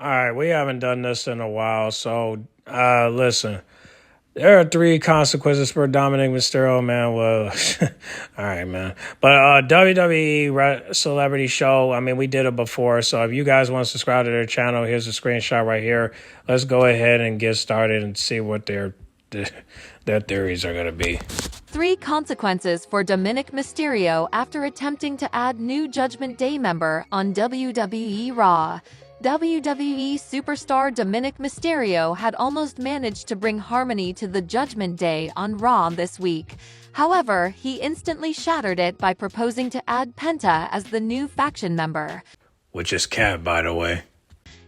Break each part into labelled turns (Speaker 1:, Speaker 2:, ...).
Speaker 1: All right, we haven't done this in a while, so listen. There are three consequences for Dominic Mysterio, man. Well, all right, man. But WWE Celebrity Show, I mean, we did it before, so if you guys want to subscribe to their channel, here's a screenshot right here. Let's go ahead and get started and see what their theories are going to be.
Speaker 2: Three consequences for Dominik Mysterio after attempting to add new Judgment Day member on WWE Raw. WWE superstar Dominik Mysterio had almost managed to bring harmony to the Judgment Day on Raw this week. However, he instantly shattered it by proposing to add Penta as the new faction member.
Speaker 1: Which is Cat, by the way.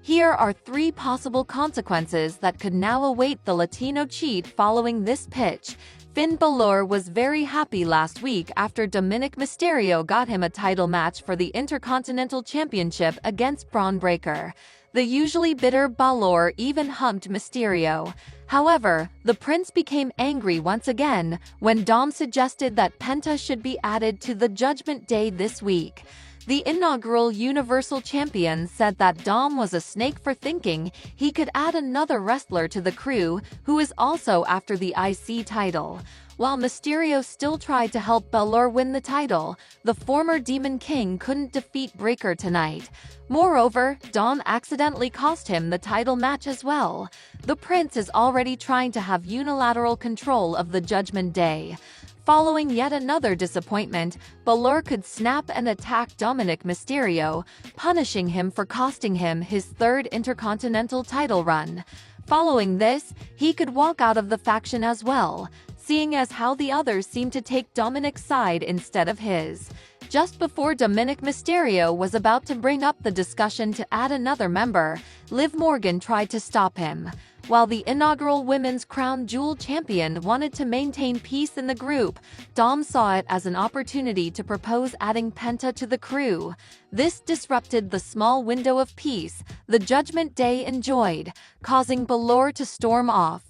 Speaker 2: Here are three possible consequences that could now await the Latino cheat following this pitch. Finn Balor was very happy last week after Dominik Mysterio got him a title match for the Intercontinental Championship against Braun Breaker. The usually bitter Balor even humped Mysterio. However, the Prince became angry once again when Dom suggested that Penta should be added to the Judgment Day this week. The inaugural Universal Champion said that Dom was a snake for thinking he could add another wrestler to the crew who is also after the IC title. While Mysterio still tried to help Balor win the title, the former Demon King couldn't defeat Breaker tonight. Moreover, Dom accidentally cost him the title match as well. The Prince is already trying to have unilateral control of the Judgment Day. Following yet another disappointment, Balor could snap and attack Dominik Mysterio, punishing him for costing him his third Intercontinental title run. Following this, he could walk out of the faction as well, seeing as how the others seem to take Dominik's side instead of his. Just before Dominik Mysterio was about to bring up the discussion to add another member, Liv Morgan tried to stop him. While the inaugural Women's Crown Jewel champion wanted to maintain peace in the group, Dom saw it as an opportunity to propose adding Penta to the crew. This disrupted the small window of peace the Judgment Day enjoyed, causing Balor to storm off.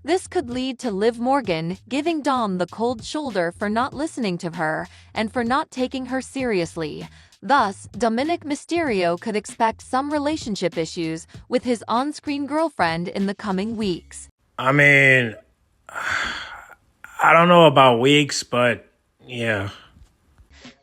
Speaker 2: This could lead to Liv Morgan giving Dom the cold shoulder for not listening to her and for not taking her seriously. Thus, Dominik Mysterio could expect some relationship issues with his on-screen girlfriend in the coming weeks.
Speaker 1: I mean, I don't know about weeks, but yeah.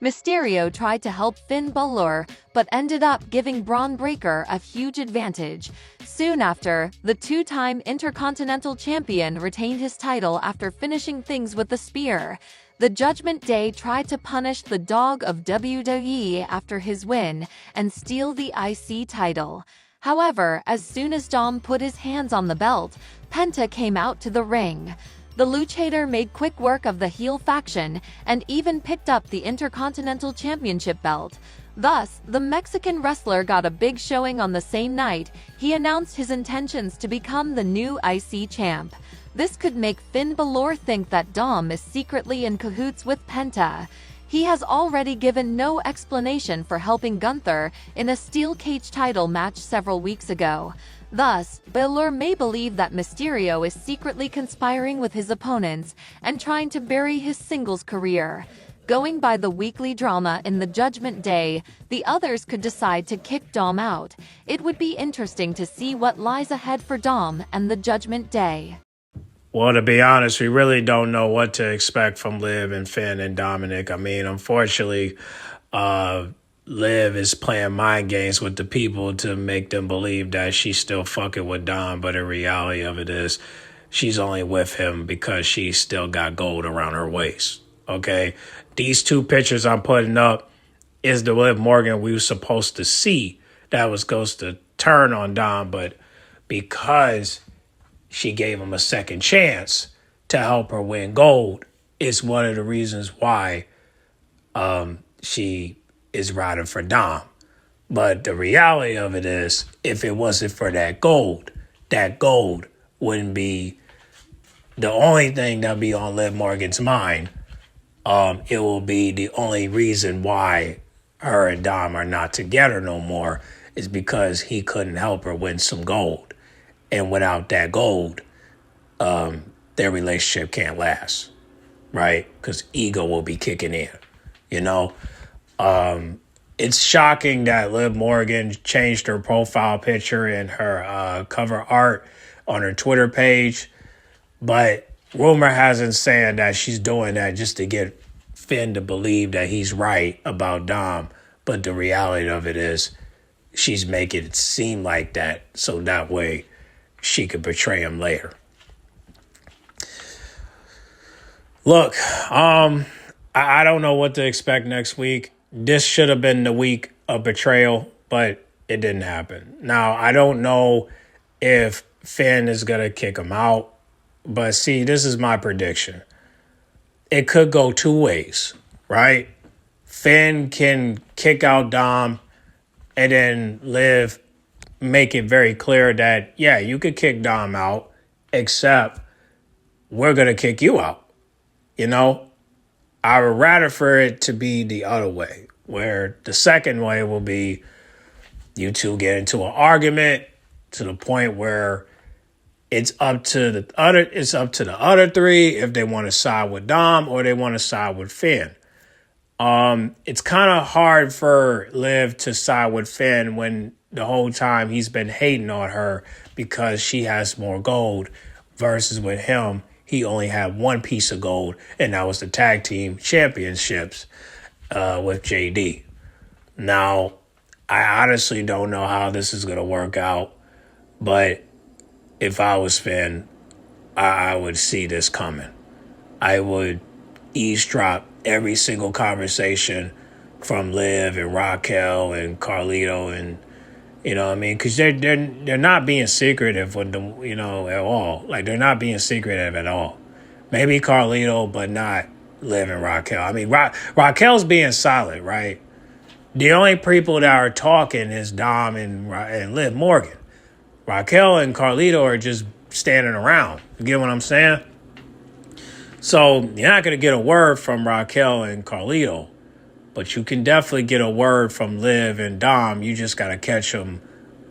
Speaker 2: Mysterio tried to help Finn Balor, but ended up giving Braun Breaker a huge advantage. Soon after, the two-time Intercontinental Champion retained his title after finishing things with the spear. The Judgment Day tried to punish the dog of WWE after his win and steal the IC title. However, as soon as Dom put his hands on the belt, Penta came out to the ring. The Luchador made quick work of the heel faction and even picked up the Intercontinental Championship belt. Thus, the Mexican wrestler got a big showing on the same night. He announced his intentions to become the new IC champ. This could make Finn Balor think that Dom is secretly in cahoots with Penta. He has already given no explanation for helping Gunther in a steel cage title match several weeks ago. Thus, Balor may believe that Mysterio is secretly conspiring with his opponents and trying to bury his singles career. Going by the weekly drama in the Judgment Day, the others could decide to kick Dom out. It would be interesting to see what lies ahead for Dom and the Judgment Day.
Speaker 1: Well, to be honest, we really don't know what to expect from Liv and Finn and Dominic. I mean, unfortunately, Liv is playing mind games with the people to make them believe that she's still fucking with Dom, but the reality of it is she's only with him because she's still got gold around her waist, okay? These two pictures I'm putting up is the Liv Morgan we were supposed to see that was supposed to turn on Dom, but because she gave him a second chance to help her win gold, it's one of the reasons why she is riding for Dom. But the reality of it is, if it wasn't for that gold wouldn't be the only thing that'd be on Liv Morgan's mind. It will be the only reason why her and Dom are not together no more is because he couldn't help her win some gold. And without that gold, their relationship can't last, right? Because ego will be kicking in, you know? It's shocking that Liv Morgan changed her profile picture and her cover art on her Twitter page. But rumor has it saying that she's doing that just to get Finn to believe that he's right about Dom. But the reality of it is she's making it seem like that so that way she could betray him later. Look, I don't know what to expect next week. This should have been the week of betrayal, but it didn't happen. Now, I don't know if Finn is going to kick him out, but see, this is my prediction. It could go two ways, right? Finn can kick out Dom and then Liv make it very clear that, yeah, you could kick Dom out, except we're going to kick you out. You know, I would rather for it to be the other way, where the second way will be you two get into an argument to the point where it's up to the other three if they want to side with Dom or they want to side with Finn. It's kind of hard for Liv to side with Finn when the whole time he's been hating on her because she has more gold versus with him. He only had one piece of gold, and that was the tag team championships with JD. Now, I honestly don't know how this is going to work out, but if I was Finn, I would see this coming. I would eavesdrop every single conversation from Liv and Raquel and Carlito and, you know what I mean? Because they're not being secretive with them, you know, at all. Like, they're not being secretive at all. Maybe Carlito, but not Liv and Raquel. I mean, Raquel's being silent, right? The only people that are talking is Dom and Liv Morgan. Raquel and Carlito are just standing around. You get what I'm saying? So you're not going to get a word from Raquel and Carlito, but you can definitely get a word from Liv and Dom. You just got to catch them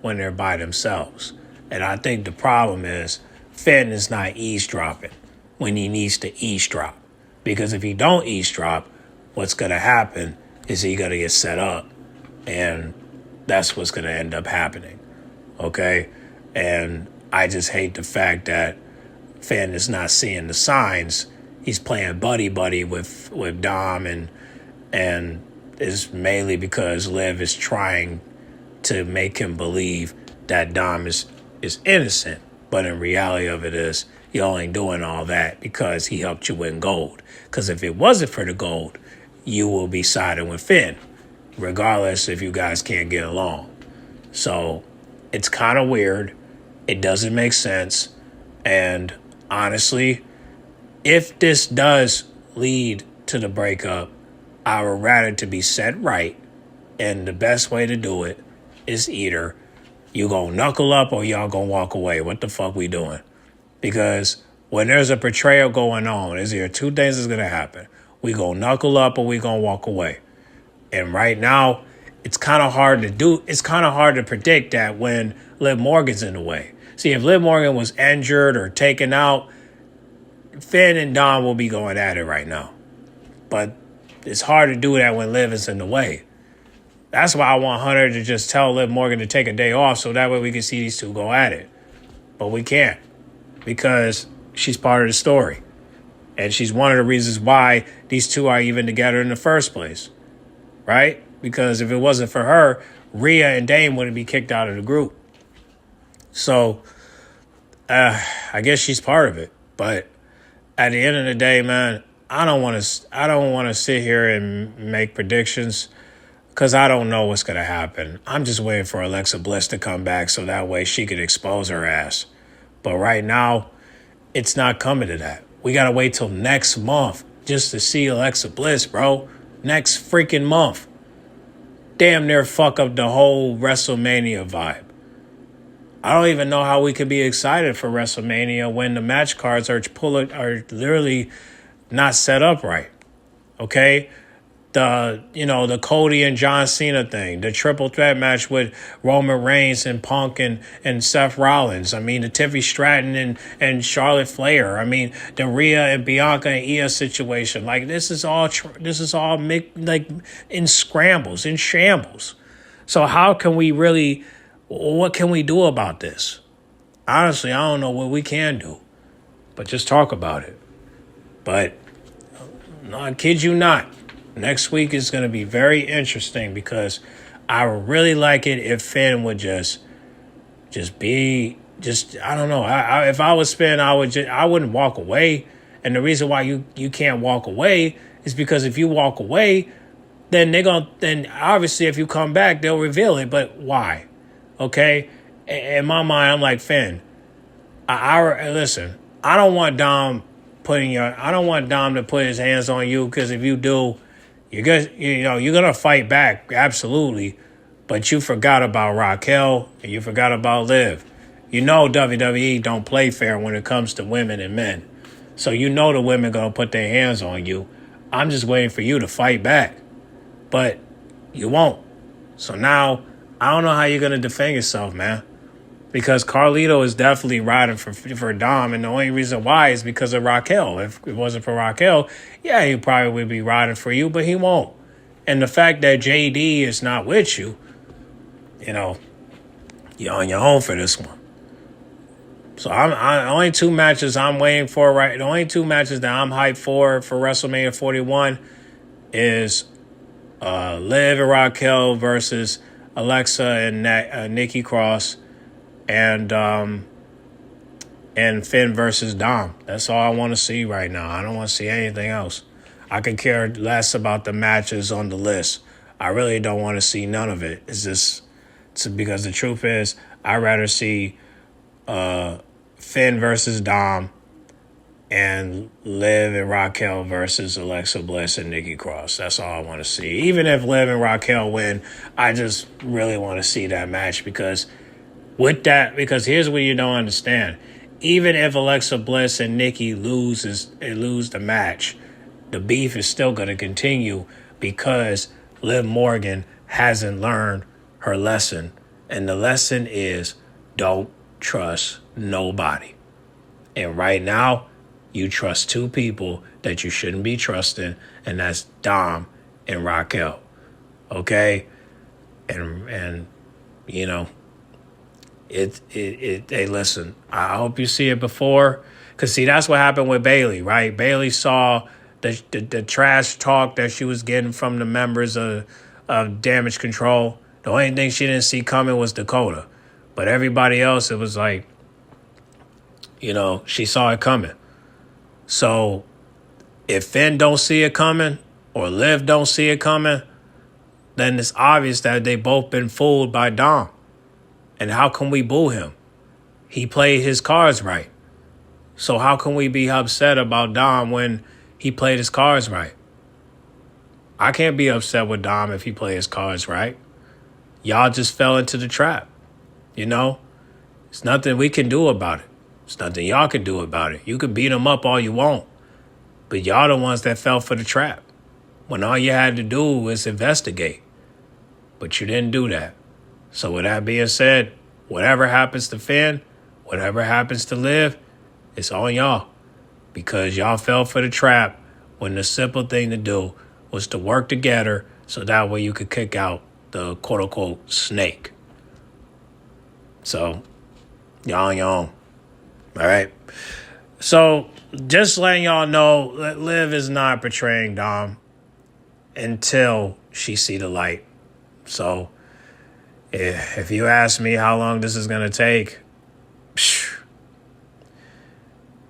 Speaker 1: when they're by themselves. And I think the problem is Finn is not eavesdropping when he needs to eavesdrop. Because if he don't eavesdrop, what's going to happen is he going to get set up. And that's what's going to end up happening. Okay? And I just hate the fact that Finn is not seeing the signs. He's playing buddy-buddy with Dom and it's mainly because Liv is trying to make him believe that Dom is innocent. But in reality of it is, you're only doing all that because he helped you win gold. Because if it wasn't for the gold, you will be siding with Finn, regardless if you guys can't get along. So it's kind of weird. It doesn't make sense. And honestly, if this does lead to the breakup, I would rather to be set right. And the best way to do it is either you gonna knuckle up or y'all gonna walk away. What the fuck we doing? Because when there's a betrayal going on, there's either two things that's gonna happen. We gonna knuckle up or we gonna walk away. And right now, it's kind of hard to do. It's kind of hard to predict that when Liv Morgan's in the way. See, if Liv Morgan was injured or taken out, Finn and Dom will be going at it right now. But it's hard to do that when Liv is in the way. That's why I want Hunter to just tell Liv Morgan to take a day off so that way we can see these two go at it. But we can't because she's part of the story. And she's one of the reasons why these two are even together in the first place. Right? Because if it wasn't for her, Rhea and Dame wouldn't be kicked out of the group. So, I guess she's part of it. But at the end of the day, man, I don't want to sit here and make predictions because I don't know what's going to happen. I'm just waiting for Alexa Bliss to come back so that way she could expose her ass. But right now, it's not coming to that. We got to wait till next month just to see Alexa Bliss, bro. Next freaking month. Damn near fuck up the whole WrestleMania vibe. I don't even know how we could be excited for WrestleMania when the match cards are literally not set up right. Okay? the Cody and John Cena thing, the triple threat match with Roman Reigns and Punk and Seth Rollins. I mean, the Tiffany Stratton and Charlotte Flair. I mean, the Rhea and Bianca and Io situation. Like, this is all like in scrambles, in shambles. So how can we really, what can we do about this? Honestly, I don't know what we can do, but just talk about it. But no, I kid you not. Next week is going to be very interesting because I would really like it if Finn would just be, I don't know. If I was Finn, I wouldn't walk away. And the reason why you can't walk away is because if you walk away, then then obviously if you come back, they'll reveal it. But why? Okay? In my mind, I'm like, Finn, listen, I don't want Dom to put his hands on you, because if you do, you're gonna fight back, absolutely. But you forgot about Raquel and you forgot about Liv. You know WWE don't play fair when it comes to women and men. So you know the women gonna put their hands on you. I'm just waiting for you to fight back. But you won't. So now I don't know how you're gonna defend yourself, man. Because Carlito is definitely riding for Dom, and the only reason why is because of Raquel. If it wasn't for Raquel, yeah, he probably would be riding for you, but he won't. And the fact that JD is not with you, you're on your own for this one. So only two matches I'm waiting for, right? The only two matches that I'm hyped for WrestleMania 41 is Liv and Raquel versus Alexa and Nikki Cross. And Finn versus Dom. That's all I want to see right now. I don't want to see anything else. I could care less about the matches on the list. I really don't want to see none of it. It's because the truth is, I'd rather see Finn versus Dom and Liv and Raquel versus Alexa Bliss and Nikki Cross. That's all I want to see. Even if Liv and Raquel win, I just really want to see that match because here's what you don't understand. Even if Alexa Bliss and Nikki lose the match, the beef is still going to continue because Liv Morgan hasn't learned her lesson. And the lesson is don't trust nobody. And right now, you trust two people that you shouldn't be trusting, and that's Dom and Raquel. Okay? And Hey, listen, I hope you see it before. Because, see, that's what happened with Bayley, right? Bayley saw the trash talk that she was getting from the members of Damage Control. The only thing she didn't see coming was Dakota. But everybody else, it was like, she saw it coming. So if Finn don't see it coming or Liv don't see it coming, then it's obvious that they both been fooled by Dom. And how can we boo him? He played his cards right. So how can we be upset about Dom when he played his cards right? I can't be upset with Dom if he played his cards right. Y'all just fell into the trap. It's nothing we can do about it. It's nothing y'all can do about it. You can beat him up all you want. But y'all the ones that fell for the trap. When all you had to do was investigate. But you didn't do that. So with that being said, whatever happens to Finn, whatever happens to Liv, it's on y'all. Because y'all fell for the trap when the simple thing to do was to work together so that way you could kick out the quote-unquote snake. So, y'all on your own. All right? So, just letting y'all know that Liv is not betraying Dom until she see the light. So, if you ask me how long this is going to take,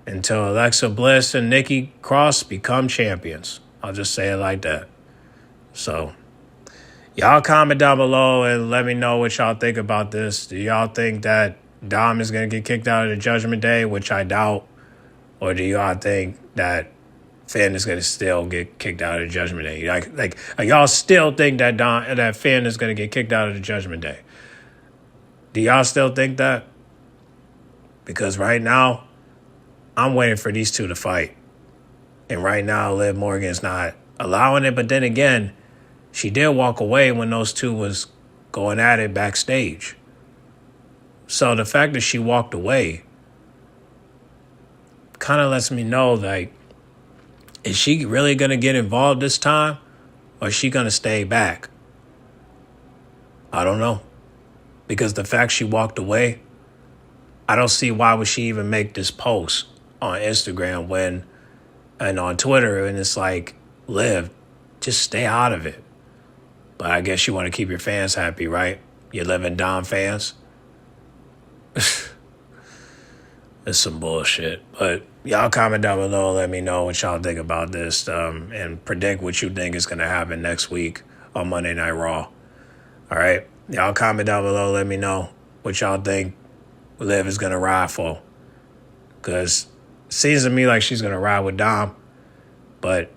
Speaker 1: until Alexa Bliss and Nikki Cross become champions. I'll just say it like that. So, y'all comment down below and let me know what y'all think about this. Do y'all think that Dom is going to get kicked out of the Judgment Day, which I doubt? Or do y'all think that Finn is going to still get kicked out of the Judgment Day? Like y'all still think that Finn is going to get kicked out of the Judgment Day? Do y'all still think that? Because right now, I'm waiting for these two to fight. And right now, Liv Morgan is not allowing it. But then again, she did walk away when those two was going at it backstage. So the fact that she walked away kind of lets me know, like, is she really going to get involved this time? Or is she going to stay back? I don't know. Because the fact she walked away, I don't see why would she even make this post on Instagram and on Twitter, and it's like, Liv, just stay out of it. But I guess you want to keep your fans happy, right? Your Liv and Dom fans. It's some bullshit. But y'all comment down below. Let me know what y'all think about this and predict what you think is going to happen next week on Monday Night Raw. All right? Y'all comment down below. Let me know what y'all think Liv is going to ride for. Because it seems to me like she's going to ride with Dom. But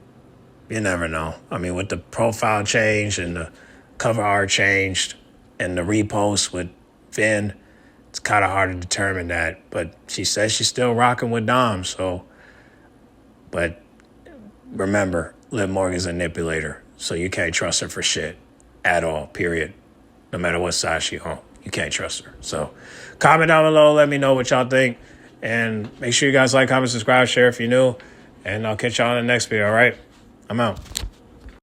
Speaker 1: you never know. I mean, with the profile change and the cover art changed and the repost with Finn, it's kind of hard to determine that. But she says she's still rocking with Dom. So, but remember, Liv Morgan's a manipulator. So you can't trust her for shit at all, period. No matter what side she on, you can't trust her. So comment down below. Let me know what y'all think. And make sure you guys like, comment, subscribe, share if you're new. And I'll catch y'all in the next video, all right? I'm out.